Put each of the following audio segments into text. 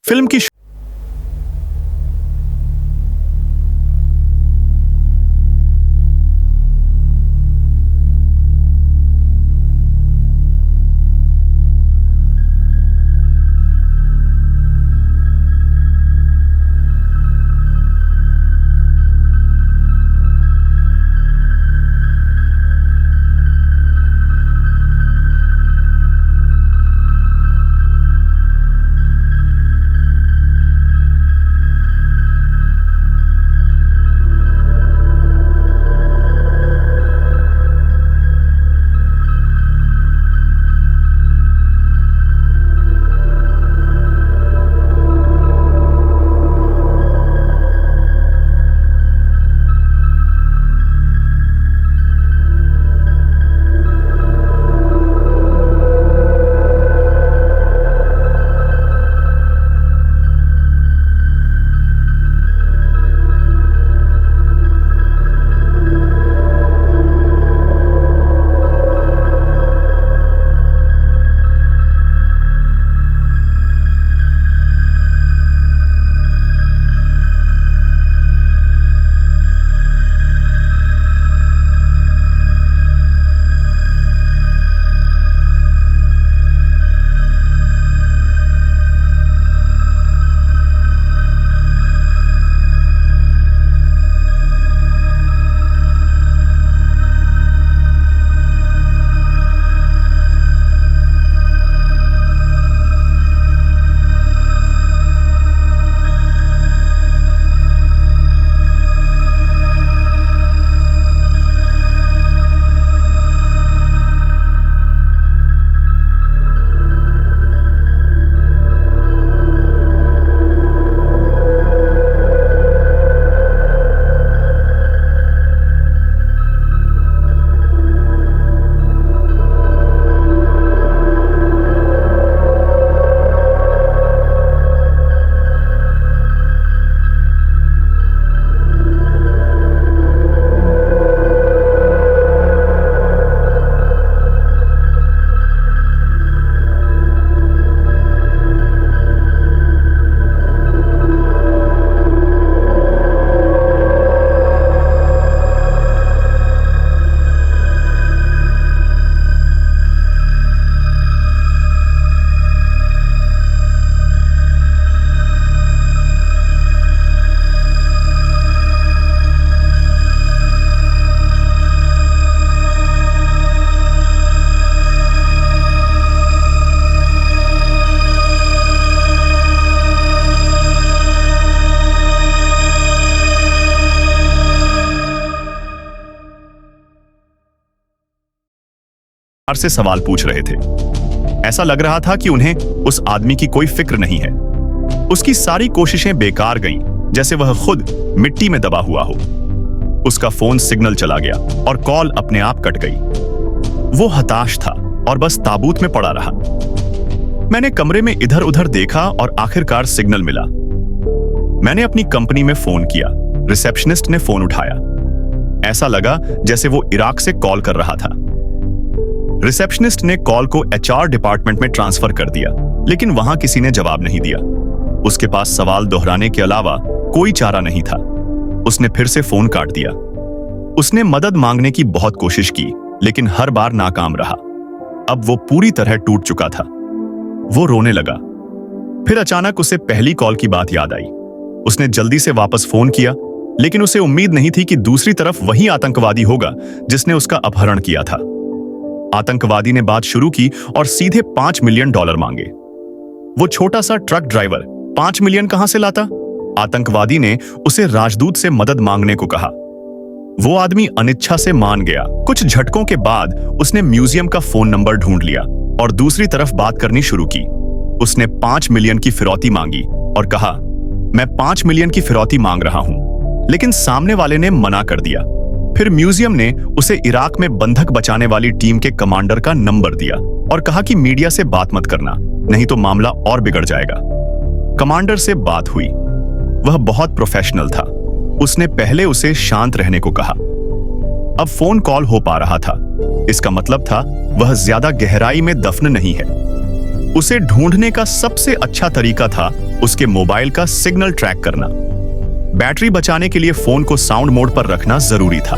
Film की से सवाल पूछ रहे थे। ऐसा लग रहा था कि उन्हें उस आदमी की कोई फिक्र नहीं है। उसकी सारी कोशिशें बेकार गईं, जैसे वह खुद मिट्टी में दबा हुआ हो। उसका फोन सिग्नल चला गया और कॉल अपने आप कट गई। वो हताश था और बस ताबूत में पड़ा रहा। मैंने कमरे में इधर उधर देखा और आखिरकार सिग्नल मिला। मैंने अपनी कंपनी में फोन किया। रिसेप्शनिस्ट ने फोन उठाया। ऐसा लगा जैसे वो इराक से कॉल कर रहा था। रिसेप्शनिस्ट ने कॉल को एचआर डिपार्टमेंट में ट्रांसफर कर दिया, लेकिन वहां किसी ने जवाब नहीं दिया। उसके पास सवाल दोहराने के अलावा कोई चारा नहीं था। उसने फिर से फोन काट दिया। उसने मदद मांगने की बहुत कोशिश की, लेकिन हर बार नाकाम रहा। अब वो पूरी तरह टूट चुका था। वो रोने लगा। फिर अचानक उसे पहली कॉल की बात याद आई। उसने जल्दी से वापस फोन किया, लेकिन उसे उम्मीद नहीं थी कि दूसरी तरफ वही आतंकवादी होगा जिसने उसका अपहरण किया था। आतंकवादी ने बात शुरू की और सीधे $5 मिलियन मांगे। वो छोटा सा ट्रक ड्राइवर 5 मिलियन कहां से लाता? आतंकवादी ने उसे राजदूत से मदद मांगने को कहा। वो आदमी अनिच्छा से मान गया। कुछ झटकों के बाद उसने म्यूजियम का फोन नंबर ढूंढ लिया और दूसरी तरफ बात करनी शुरू की। उसने 5 मिलियन की फिरौती मांगी और कहा, मैं 5 मिलियन की फिरौती मांग रहा हूं। लेकिन सामने वाले ने मना कर दिया। फिर म्यूजियम ने उसे इराक में बंधक बचाने वाली टीम के कमांडर का नंबर दिया और कहा कि मीडिया से बात मत करना, नहीं तो मामला और बिगड़ जाएगा। कमांडर से बात हुई। वह बहुत प्रोफेशनल था। उसने पहले उसे शांत रहने को कहा। अब फोन कॉल हो पा रहा था। इसका मतलब था वह ज्यादा गहराई में दफन नहीं है। उसे ढूंढने का सबसे अच्छा तरीका था उसके मोबाइल का सिग्नल ट्रैक करना। बैटरी बचाने के लिए फोन को साउंड मोड पर रखना जरूरी था।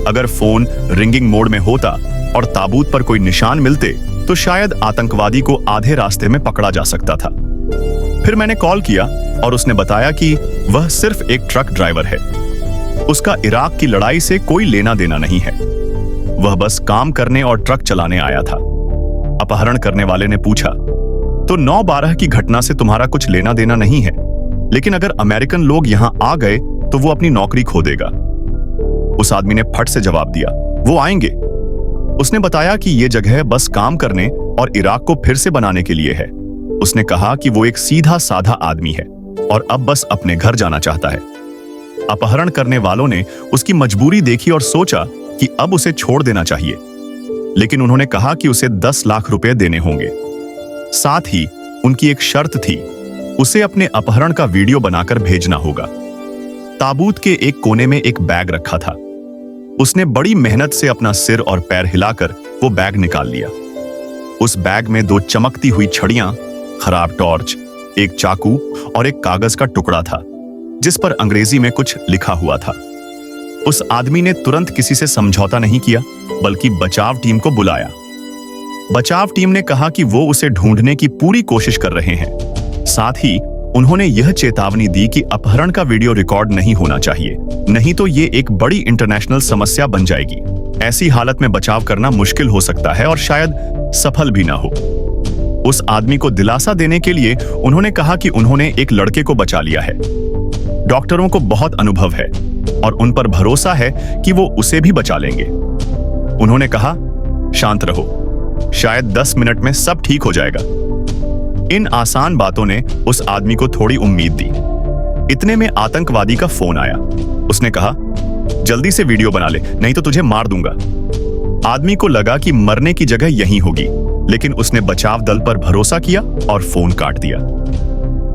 अगर फोन रिंगिंग मोड में होता और ताबूत पर कोई निशान मिलते तो शायद आतंकवादी को आधे रास्ते में पकड़ा जा सकता था। फिर मैंने कॉल किया और उसने बताया कि वह सिर्फ एक ट्रक ड्राइवर है। उसका इराक की लड़ाई से कोई लेना देना नहीं है। वह बस काम करने और ट्रक चलाने आया था। अपहरण करने वाले ने पूछा, तो 9/12 की घटना से तुम्हारा कुछ लेना देना नहीं है, लेकिन अगर अमेरिकन लोग यहां आ गए तो वो अपनी नौकरी खो देगा। उस आदमी ने फट से जवाब दिया, वो आएंगे। उसने बताया कि ये जगह बस काम करने और इराक को फिर से बनाने के लिए है। उसने कहा कि वो एक सीधा साधा आदमी है और अब बस अपने घर जाना चाहता है। अपहरण करने वालों ने उसकी मजबूरी देखी और सोचा कि अब उसे छोड़ देना चाहिए, लेकिन उन्होंने कहा कि उसे 10 लाख रुपए देने होंगे। साथ ही उनकी एक शर्त थी, उसे अपने अपहरण का वीडियो बनाकर भेजना होगा। ताबूत के एक कोने में एक बैग रखा था। उसने बड़ी मेहनत से अपना सिर और पैर हिलाकर वो बैग निकाल लिया। उस बैग में 2 चमकती हुई छड़ियां, खराब टॉर्च, एक चाकू और एक कागज का टुकड़ा था जिस पर अंग्रेजी में कुछ लिखा हुआ था। उस आदमी ने तुरंत किसी से समझौता नहीं किया, बल्कि बचाव टीम को बुलाया। बचाव टीम ने कहा कि वो उसे ढूंढने की पूरी कोशिश कर रहे हैं। साथ ही उन्होंने यह चेतावनी दी कि अपहरण का वीडियो रिकॉर्ड नहीं होना चाहिए, नहीं तो ये एक बड़ी इंटरनेशनल समस्या बन जाएगी। ऐसी हालत में बचाव करना मुश्किल हो सकता है और शायद सफल भी ना हो। उस आदमी को दिलासा देने के लिए उन्होंने कहा कि उन्होंने एक लड़के को बचा लिया है। डॉक्टरों को बहुत अनुभव है और उन पर भरोसा है कि वो उसे भी बचा लेंगे। उन्होंने कहा, शांत रहो, शायद 10 मिनट में सब ठीक हो जाएगा। इन आसान बातों ने उस आदमी को थोड़ी उम्मीद दी। इतने में आतंकवादी का फोन आया। उसने कहा, जल्दी से वीडियो बना ले, नहीं तो तुझे मार दूंगा। आदमी को लगा कि मरने की जगह यहीं होगी, लेकिन उसने बचाव दल पर भरोसा किया और फोन काट दिया।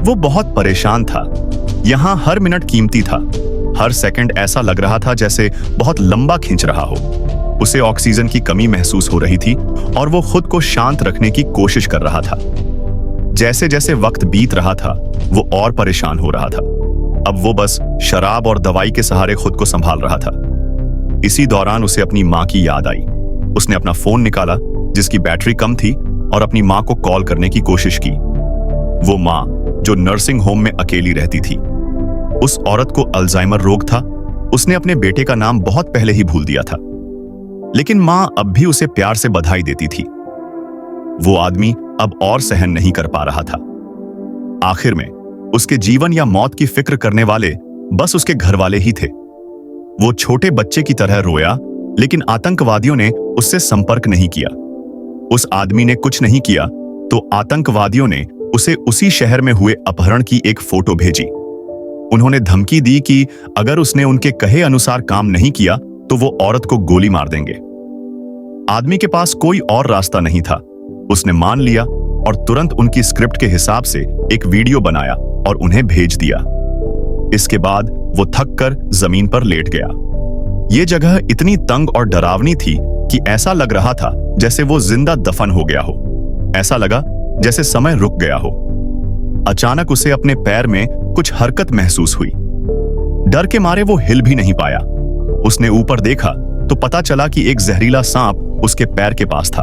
वो बहुत परेशान था। यहां हर मिनट कीमती था। हर सेकंड ऐसा लग रहा था जैसे बहुत लंबा खींच रहा हो। उसे ऑक्सीजन की कमी महसूस हो रही थी और वो खुद को शांत रखने की कोशिश कर रहा था। जैसे जैसे वक्त बीत रहा था, वो और परेशान हो रहा था। अब वो बस शराब और दवाई के सहारे खुद को संभाल रहा था। इसी दौरान उसे अपनी मां की याद आई। उसने अपना फोन निकाला, जिसकी बैटरी कम थी, और अपनी मां को कॉल करने की कोशिश की। वो मां जो नर्सिंग होम में अकेली रहती थी। उस औरत को अल्जाइमर रोग था। उसने अपने बेटे का नाम बहुत पहले ही भूल दिया था, लेकिन मां अब भी उसे प्यार से बधाई देती थी। वो आदमी अब और सहन नहीं कर पा रहा था। आखिर में उसके जीवन या मौत की फिक्र करने वाले बस उसके घर वाले ही थे। वो छोटे बच्चे की तरह रोया, लेकिन आतंकवादियों ने उससे संपर्क नहीं किया। उस आदमी ने कुछ नहीं किया तो आतंकवादियों ने उसे उसी शहर में हुए अपहरण की एक फोटो भेजी। उन्होंने धमकी दी कि अगर उसने उनके कहे अनुसार काम नहीं किया तो वो औरत को गोली मार देंगे। आदमी के पास कोई और रास्ता नहीं था। उसने मान लिया और तुरंत उनकी स्क्रिप्ट के हिसाब से एक वीडियो बनाया और उन्हें भेज दिया। इसके बाद वो थक कर जमीन पर लेट गया। ये जगह इतनी तंग और डरावनी थी कि ऐसा लग रहा था जैसे वो जिंदा दफन हो गया हो। ऐसा लगा जैसे समय रुक गया हो। अचानक उसे अपने पैर में कुछ हरकत महसूस हुई। डर के मारे वो हिल भी नहीं पाया। उसने ऊपर देखा तो पता चला कि एक जहरीला सांप उसके पैर के पास था।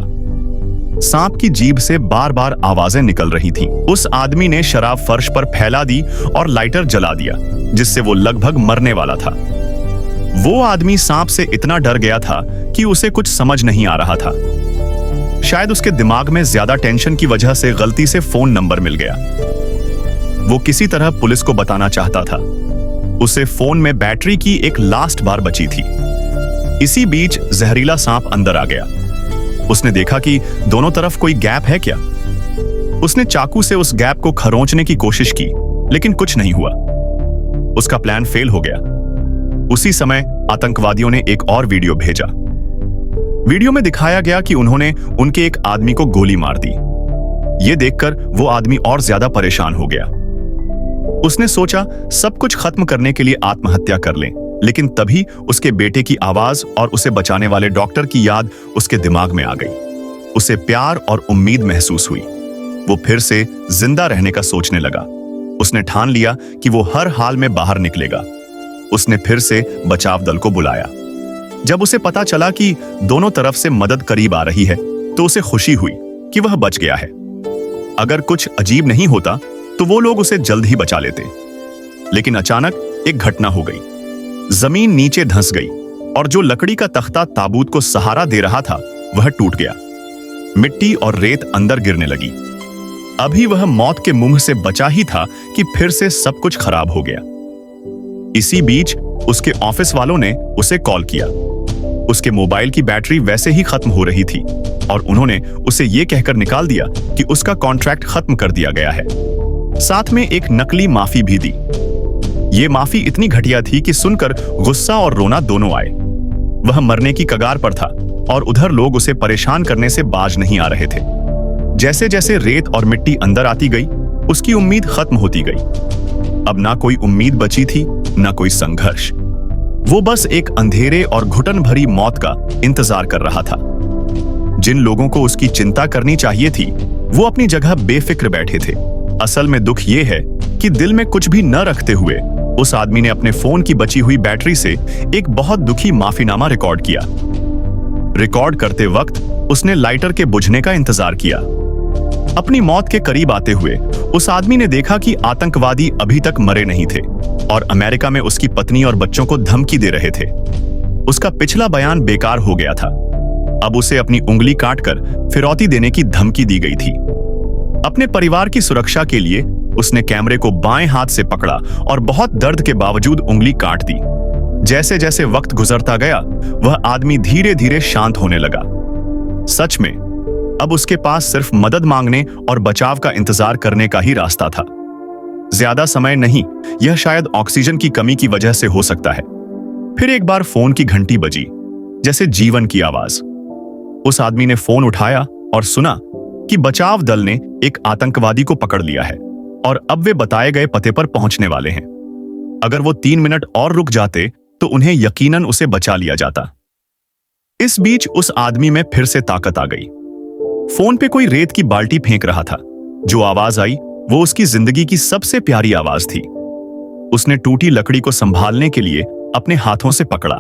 सांप की जीभ से बार बार आवाजें निकल रही थीं। उस आदमी ने शराब फर्श पर फैला दी और लाइटर जला दिया, जिससे वो लगभग मरने वाला था। वो आदमी सांप से इतना डर गया था कि उसे कुछ समझ नहीं आ रहा था। शायद उसके दिमाग में ज्यादा टेंशन की वजह से गलती से फोन नंबर मिल गया। वो किसी तरह पुलिस को बताना चाहता था। उसे फोन में बैटरी की एक लास्ट बार बची थी। इसी बीच जहरीला सांप अंदर आ गया। उसने देखा कि दोनों तरफ कोई गैप है क्या। उसने चाकू से उस गैप को खरोंचने की कोशिश की, लेकिन कुछ नहीं हुआ। उसका प्लान फेल हो गया। उसी समय आतंकवादियों ने एक और वीडियो भेजा। वीडियो में दिखाया गया कि उन्होंने उनके एक आदमी को गोली मार दी। यह देखकर वो आदमी और ज्यादा परेशान हो गया। उसने सोचा सब कुछ खत्म करने के लिए आत्महत्या कर लें, लेकिन तभी उसके बेटे की आवाज और उसे बचाने वाले डॉक्टर की याद उसके दिमाग में आ गई। उसे प्यार और उम्मीद महसूस हुई। वो फिर से जिंदा रहने का सोचने लगा। उसने ठान लिया कि वो हर हाल में बाहर निकलेगा। उसने फिर से बचाव दल को बुलाया। जब उसे पता चला कि दोनों तरफ से मदद करीब आ रही है तो उसे खुशी हुई कि वह बच गया है। अगर कुछ अजीब नहीं होता तो वो लोग उसे जल्द ही बचा लेते। लेकिन अचानक एक घटना हो गई। जमीन नीचे धंस गई और जो लकड़ी का तख्ता ताबूत को सहारा दे रहा था वह टूट गया। मिट्टी और रेत अंदर गिरने लगी। अभी वह मौत के मुंह से बचा ही था कि फिर से सब कुछ खराब हो गया। इसी बीच उसके ऑफिस वालों ने उसे कॉल किया। उसके मोबाइल की बैटरी वैसे ही खत्म हो रही थी और उन्होंने उसे यह कहकर निकाल दिया कि उसका कॉन्ट्रैक्ट खत्म कर दिया गया है। साथ में एक नकली माफी भी दी। यह माफी इतनी घटिया थी कि सुनकर गुस्सा और रोना दोनों आए। वह मरने की कगार पर था और उधर लोग उसे परेशान करने से बाज नहीं आ रहे थे। जैसे जैसे रेत और मिट्टी अंदर आती गई, उसकी उम्मीद खत्म होती गई। अब ना कोई उम्मीद बची थी, ना कोई संघर्ष। वो बस एक अंधेरे और घुटन भरी मौत का इंतजार कर रहा था। जिन लोगों को उसकी चिंता करनी चाहिए थी, वो अपनी जगह बेफिक्र बैठे थे। असल में दुख ये है कि दिल में कुछ भी न रखते हुए उस आदमी ने अपने फोन की बची हुई बैटरी से एक बहुत दुखी माफीनामा रिकॉर्ड किया। रिकॉर्ड करते वक्त उसने लाइटर के बुझने का इंतजार किया। अपनी मौत के करीब आते हुए उस आदमी ने देखा कि आतंकवादी अभी तक मरे नहीं थे और अमेरिका में उसकी पत्नी और बच्चों को धमकी दे रहे थे। उसका पिछला बयान बेकार हो गया था। अब उसे अपनी उंगली काटकर फिरौती देने की धमकी दी गई थी। अपने परिवार की सुरक्षा के लिए उसने कैमरे को बाएं हाथ से पकड़ा और बहुत दर्द के बावजूद उंगली काट दी। जैसे जैसे वक्त गुजरता गया, वह आदमी धीरे धीरे शांत होने लगा। सच में अब उसके पास सिर्फ मदद मांगने और बचाव का इंतजार करने का ही रास्ता था। ज्यादा समय नहीं, यह शायद ऑक्सीजन की कमी की वजह से हो सकता है। फिर एक बार फोन की घंटी बजी, जैसे जीवन की आवाज। उस आदमी ने फोन उठाया और सुना कि बचाव दल ने एक आतंकवादी को पकड़ लिया है और अब वे बताए गए पते पर पहुंचने वाले हैं। अगर वो 3 मिनट और रुक जाते तो उन्हें यकीनन उसे बचा लिया जाता। इस बीच उस आदमी में फिर से ताकत आ गई। फोन पे कोई रेत की बाल्टी फेंक रहा था। जो आवाज आई वो उसकी जिंदगी की सबसे प्यारी आवाज थी। उसने टूटी लकड़ी को संभालने के लिए अपने हाथों से पकड़ा।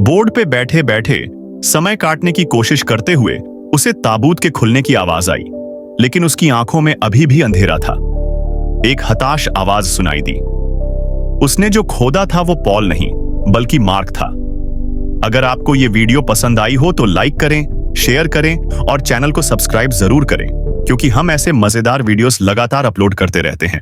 बोर्ड पे बैठे बैठे समय काटने की कोशिश करते हुए उसे ताबूत के खुलने की आवाज आई, लेकिन उसकी आंखों में अभी भी अंधेरा था। एक हताश आवाज सुनाई दी। उसने जो खोदा था वो पॉल नहीं बल्कि मार्क था। अगर आपको ये वीडियो पसंद आई हो तो लाइक करें, शेयर करें और चैनल को सब्सक्राइब जरूर करें, क्योंकि हम ऐसे मजेदार वीडियोस लगातार अपलोड करते रहते हैं।